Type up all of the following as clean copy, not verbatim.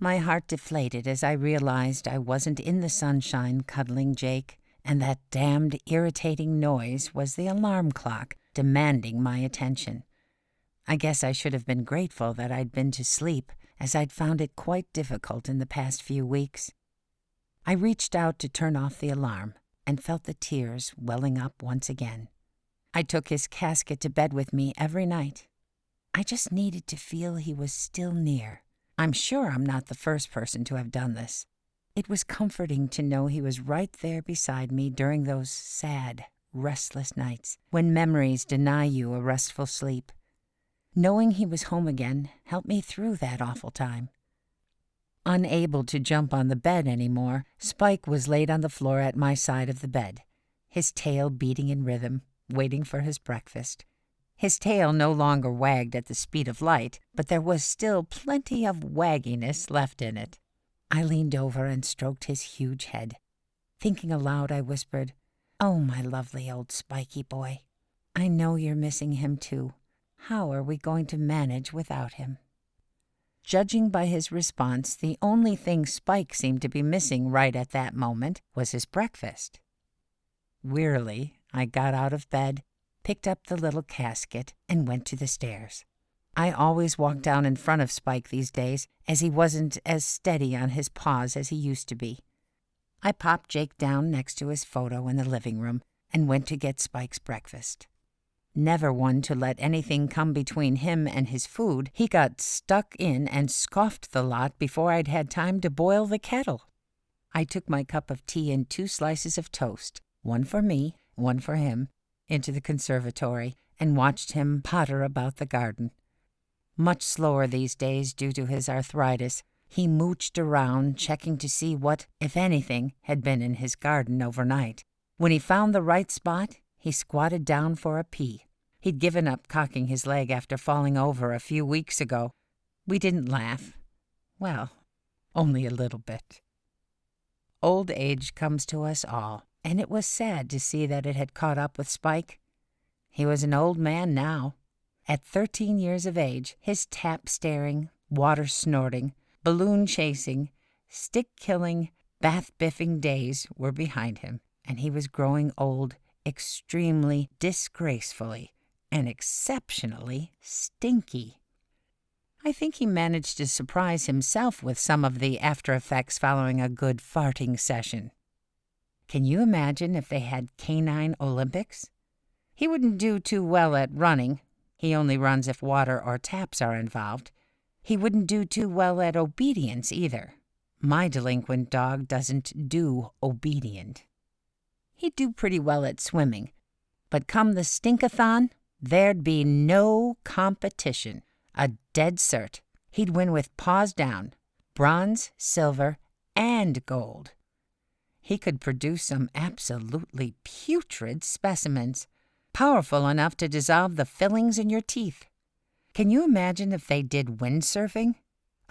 My heart deflated as I realized I wasn't in the sunshine cuddling Jake, and that damned irritating noise was the alarm clock demanding my attention. I guess I should have been grateful that I'd been to sleep, as I'd found it quite difficult in the past few weeks. I reached out to turn off the alarm and felt the tears welling up once again. I took his casket to bed with me every night. I just needed to feel he was still near. I'm sure I'm not the first person to have done this. It was comforting to know he was right there beside me during those sad, restless nights when memories deny you a restful sleep. Knowing he was home again helped me through that awful time. Unable to jump on the bed anymore, Spike was laid on the floor at my side of the bed, his tail beating in rhythm, waiting for his breakfast. His tail no longer wagged at the speed of light, but there was still plenty of wagginess left in it. I leaned over and stroked his huge head. Thinking aloud, I whispered, "Oh, my lovely old Spiky boy. I know you're missing him too. How are we going to manage without him?" Judging by his response, the only thing Spike seemed to be missing right at that moment was his breakfast. Wearily, I got out of bed, picked up the little casket, and went to the stairs. I always walked down in front of Spike these days, as he wasn't as steady on his paws as he used to be. I popped Jake down next to his photo in the living room and went to get Spike's breakfast. Never one to let anything come between him and his food, he got stuck in and scoffed the lot before I'd had time to boil the kettle. I took my cup of tea and 2 slices of toast, one for me, one for him, into the conservatory and watched him potter about the garden. Much slower these days due to his arthritis, he mooched around checking to see what, if anything, had been in his garden overnight. When he found the right spot, he squatted down for a pee. He'd given up cocking his leg after falling over a few weeks ago. We didn't laugh. Well, only a little bit. Old age comes to us all, and it was sad to see that it had caught up with Spike. He was an old man now. At 13 years of age, his tap-staring, water-snorting, balloon-chasing, stick-killing, bath-biffing days were behind him, and he was growing old extremely disgracefully and exceptionally stinky. I think he managed to surprise himself with some of the after-effects following a good farting session. Can you imagine if they had canine Olympics? He wouldn't do too well at running. He only runs if water or taps are involved. He wouldn't do too well at obedience either. My delinquent dog doesn't do obedient. He'd do pretty well at swimming. But come the stinkathon, there'd be no competition. A dead cert. He'd win with paws down, bronze, silver, and gold. He could produce some absolutely putrid specimens, powerful enough to dissolve the fillings in your teeth. Can you imagine if they did windsurfing?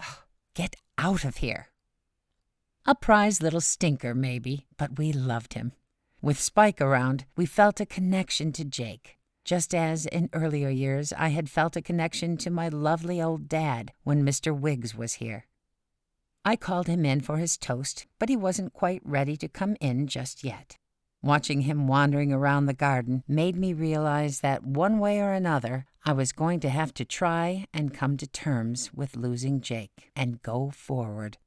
Oh, get out of here. A prize little stinker, maybe, but we loved him. With Spike around, we felt a connection to Jake, just as in earlier years I had felt a connection to my lovely old dad when Mr. Wiggs was here. I called him in for his toast, but he wasn't quite ready to come in just yet. Watching him wandering around the garden made me realize that one way or another I was going to have to try and come to terms with losing Jake and go forward.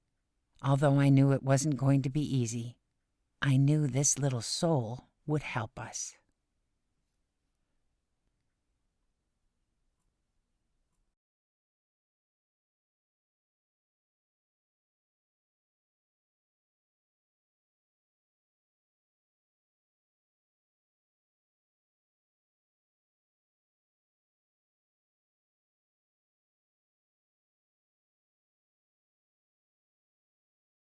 Although I knew it wasn't going to be easy, I knew this little soul would help us.